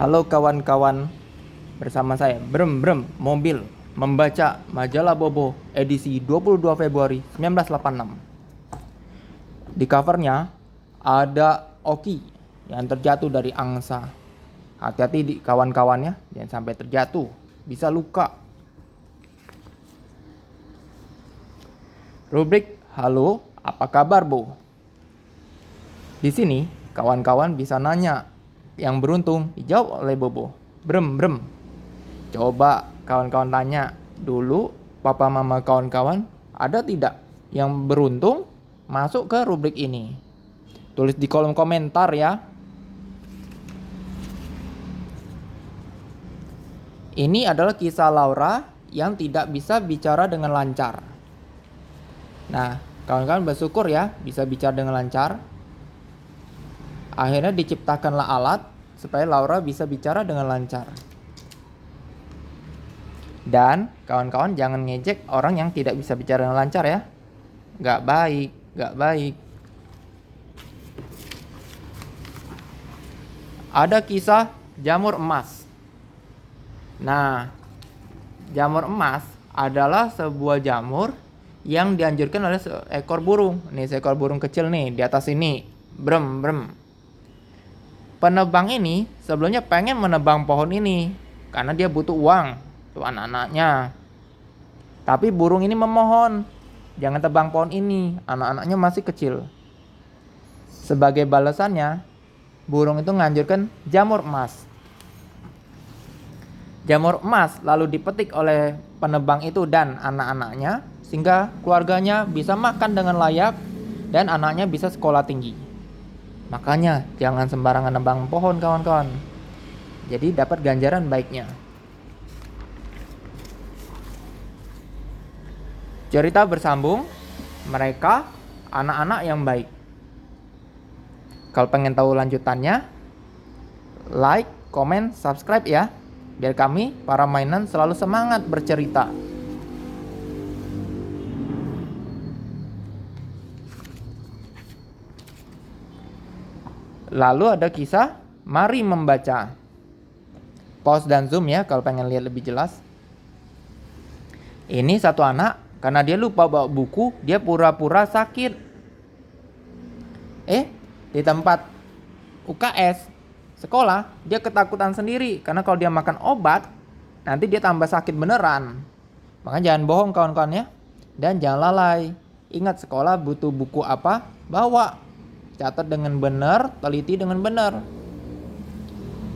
Halo kawan-kawan, bersama saya Brem Brem Mobil membaca majalah Bobo edisi 22 Februari 1986. Di covernya ada Oki yang terjatuh dari angsa. Hati-hati di kawan-kawannya, jangan sampai terjatuh, bisa luka. Rubrik Halo, apa kabar Bo? Di sini kawan-kawan bisa nanya, yang beruntung dijawab oleh Bobo. Brem brem. Coba kawan-kawan tanya dulu, papa mama kawan-kawan ada tidak yang beruntung masuk ke rubrik ini? Tulis di kolom komentar ya. Ini adalah kisah Laura yang tidak bisa bicara dengan lancar. Nah, kawan-kawan bersyukur ya bisa bicara dengan lancar. Akhirnya diciptakanlah alat supaya Laura bisa bicara dengan lancar. Dan kawan-kawan jangan ngejek orang yang tidak bisa bicara dengan lancar ya. Gak baik, gak baik. Ada kisah jamur emas. Nah, jamur emas adalah sebuah jamur yang dianjurkan oleh seekor burung. Nih seekor burung kecil nih di atas ini. Brem brem. Penebang ini sebelumnya pengen menebang pohon ini karena dia butuh uang tuh anak-anaknya. Tapi burung ini memohon, jangan tebang pohon ini, anak-anaknya masih kecil. Sebagai balasannya, burung itu menganjurkan jamur emas. Jamur emas lalu dipetik oleh penebang itu dan anak-anaknya sehingga keluarganya bisa makan dengan layak dan anaknya bisa sekolah tinggi. Makanya jangan sembarangan nebang pohon kawan-kawan. Jadi dapat ganjaran baiknya. Cerita bersambung, mereka anak-anak yang baik. Kalau pengen tahu lanjutannya, like, komen, subscribe ya. Biar kami para mainan selalu semangat bercerita. Lalu ada kisah Mari Membaca. Pause dan zoom ya kalau pengen lihat lebih jelas. Ini satu anak, karena dia lupa bawa buku, dia pura-pura sakit. Di tempat UKS, sekolah, dia ketakutan sendiri. Karena kalau dia makan obat, nanti dia tambah sakit beneran. Makanya jangan bohong kawan-kawan ya. Dan jangan lalai. Ingat sekolah butuh buku apa, bawa. Catat dengan benar, teliti dengan benar.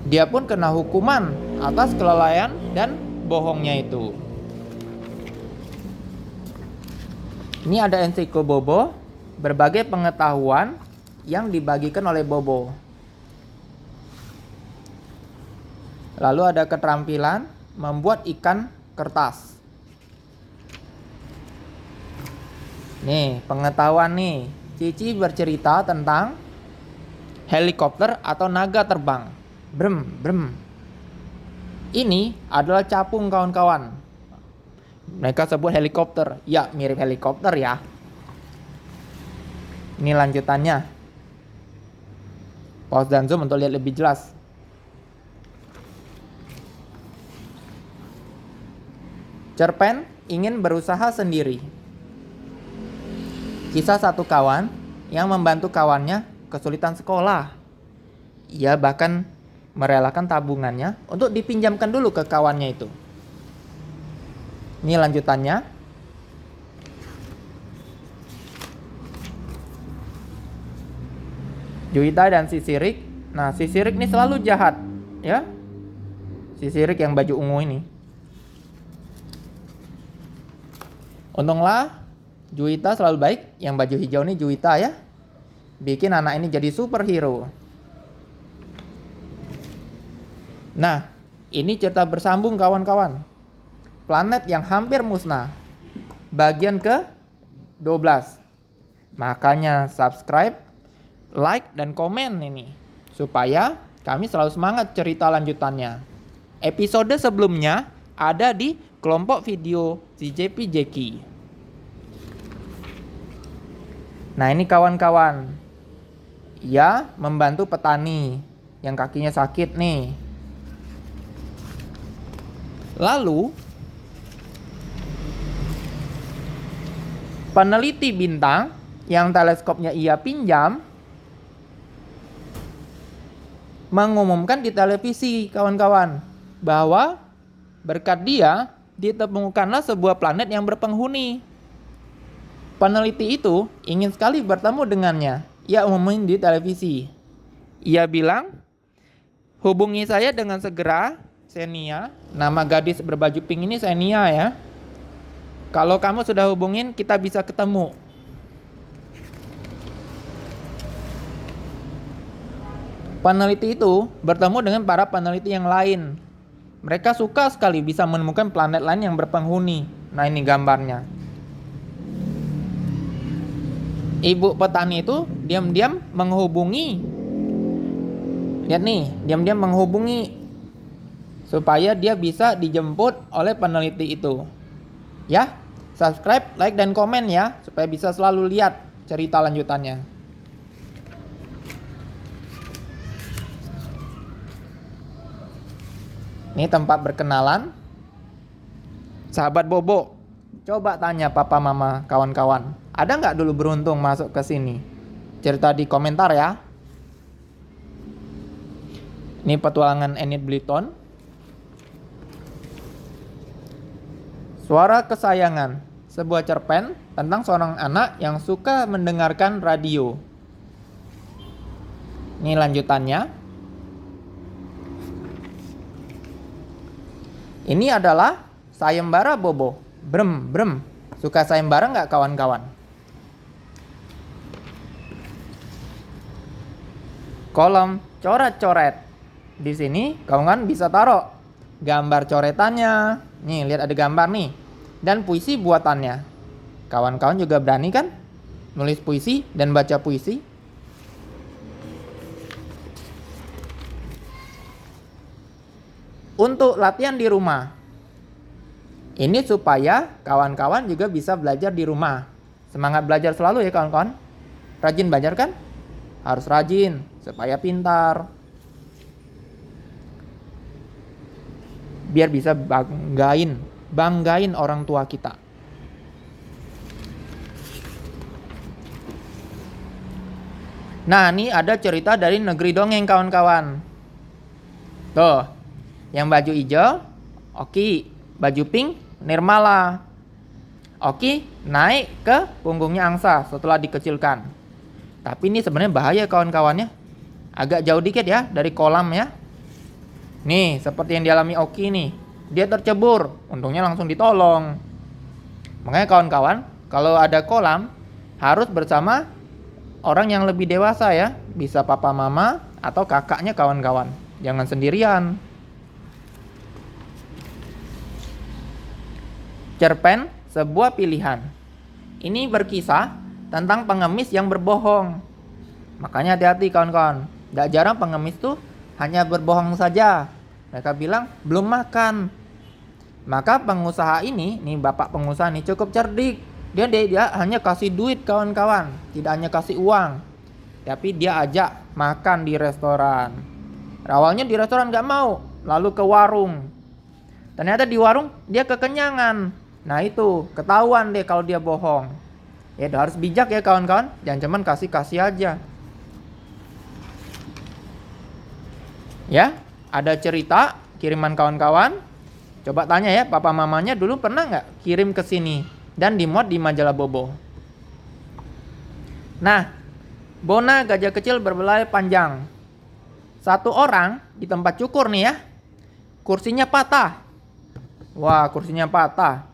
Dia pun kena hukuman atas kelalaian dan bohongnya itu. Ini ada ensiklo Bobo, berbagai pengetahuan yang dibagikan oleh Bobo. Lalu ada keterampilan membuat ikan kertas. Nih, pengetahuan nih. Cici bercerita tentang helikopter atau naga terbang. Brem, brem. Ini adalah capung kawan-kawan. Mereka sebut helikopter. Ya, mirip helikopter ya. Ini lanjutannya. Pause dan zoom untuk lihat lebih jelas. Cerpen ingin berusaha sendiri. Kisah satu kawan yang membantu kawannya kesulitan sekolah. Ia bahkan merelakan tabungannya untuk dipinjamkan dulu ke kawannya itu. Ini lanjutannya. Juwita dan si Sirik. Nah, si Sirik ini selalu jahat, ya. Si Sirik yang baju ungu ini. Untunglah Juwita selalu baik, yang baju hijau ini Juwita ya. Bikin anak ini jadi superhero. Nah, ini cerita bersambung kawan-kawan. Planet yang hampir musnah. Bagian ke-12. Makanya subscribe, like, dan komen ini. Supaya kami selalu semangat cerita lanjutannya. Episode sebelumnya ada di kelompok video CJP Jeki. Nah ini kawan-kawan, ia membantu petani yang kakinya sakit nih. Lalu peneliti bintang yang teleskopnya ia pinjam mengumumkan di televisi, kawan-kawan, bahwa berkat dia ditemukanlah sebuah planet yang berpenghuni. Peneliti itu ingin sekali bertemu dengannya. Ia umumin di televisi. Ia bilang, hubungi saya dengan segera, Xenia. Nama gadis berbaju pink ini Xenia ya. Kalau kamu sudah hubungin, kita bisa ketemu. Peneliti itu bertemu dengan para peneliti yang lain. Mereka suka sekali bisa menemukan planet lain yang berpenghuni. Nah, ini gambarnya. Ibu petani itu diam-diam menghubungi. Lihat nih, diam-diam menghubungi supaya dia bisa dijemput oleh peneliti itu. Ya, subscribe, like, dan komen ya, supaya bisa selalu lihat cerita lanjutannya. Ini tempat berkenalan. Sahabat Bobo, coba tanya papa mama kawan-kawan, ada nggak dulu beruntung masuk ke sini? Cerita di komentar ya. Ini petualangan Enid Blyton. Suara kesayangan, sebuah cerpen tentang seorang anak yang suka mendengarkan radio. Ini lanjutannya. Ini adalah sayembara Bobo. Brem, brem. Suka sayembara nggak kawan-kawan? Kolom coret-coret. Di sini kawan-kawan bisa taruh gambar coretannya. Nih, lihat ada gambar nih. Dan puisi buatannya. Kawan-kawan juga berani kan nulis puisi dan baca puisi? Untuk latihan di rumah. Ini supaya kawan-kawan juga bisa belajar di rumah. Semangat belajar selalu ya kawan-kawan. Rajin belajar kan? Harus rajin supaya pintar. Biar bisa banggain orang tua kita. Nah, ini ada cerita dari negeri dongeng kawan-kawan. Tuh. Yang baju hijau, Oki. Baju pink, Nirmala. Oki naik ke punggungnya angsa setelah dikecilkan. Tapi ini sebenarnya bahaya kawan-kawannya. Agak jauh dikit ya dari kolam ya. Nih, seperti yang dialami Oki nih. Dia tercebur, untungnya langsung ditolong. Makanya kawan-kawan, kalau ada kolam, harus bersama orang yang lebih dewasa ya. Bisa papa mama atau kakaknya kawan-kawan. Jangan sendirian. Cerpen, sebuah pilihan. Ini berkisah tentang pengemis yang berbohong. Makanya hati-hati kawan-kawan. Tidak jarang pengemis tuh hanya berbohong saja. Mereka bilang belum makan. Maka pengusaha ini, nih bapak pengusaha nih cukup cerdik. Dia hanya kasih duit kawan-kawan, tidak hanya kasih uang. Tapi dia ajak makan di restoran. Awalnya di restoran nggak mau, lalu ke warung. Ternyata di warung dia kekenyangan. Nah itu, ketahuan deh kalau dia bohong. Ya harus bijak ya kawan-kawan, jangan cuman kasih-kasih aja. Ya, ada cerita kiriman kawan-kawan. Coba tanya ya, papa mamanya dulu pernah nggak kirim ke sini dan dimuat di majalah Bobo. Nah, Bona gajah kecil berbelai panjang. Satu orang di tempat cukur nih ya, kursinya patah. Wah, kursinya patah.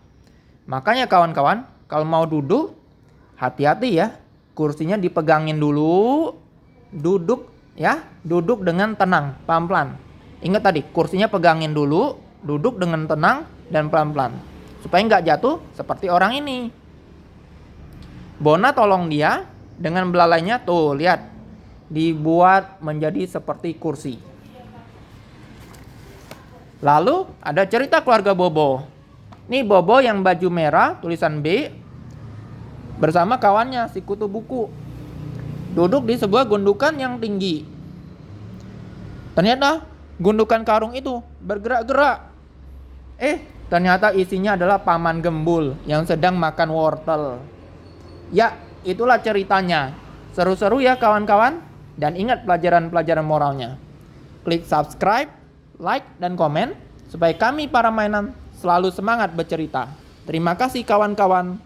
Makanya kawan-kawan, kalau mau duduk, hati-hati ya. Kursinya dipegangin dulu, duduk ya, duduk dengan tenang, pelan-pelan. Ingat tadi, kursinya pegangin dulu, duduk dengan tenang dan pelan-pelan. Supaya nggak jatuh seperti orang ini. Bona tolong dia dengan belalainya, tuh lihat. Dibuat menjadi seperti kursi. Lalu ada cerita keluarga Bobo. Nih Bobo yang baju merah, tulisan B, bersama kawannya si kutu buku. Duduk di sebuah gundukan yang tinggi. Ternyata gundukan karung itu bergerak-gerak. Ternyata isinya adalah paman gembul yang sedang makan wortel. Ya, itulah ceritanya. Seru-seru ya kawan-kawan. Dan ingat pelajaran-pelajaran moralnya. Klik subscribe, like, dan komen supaya kami para mainan selalu semangat bercerita. Terima kasih kawan-kawan.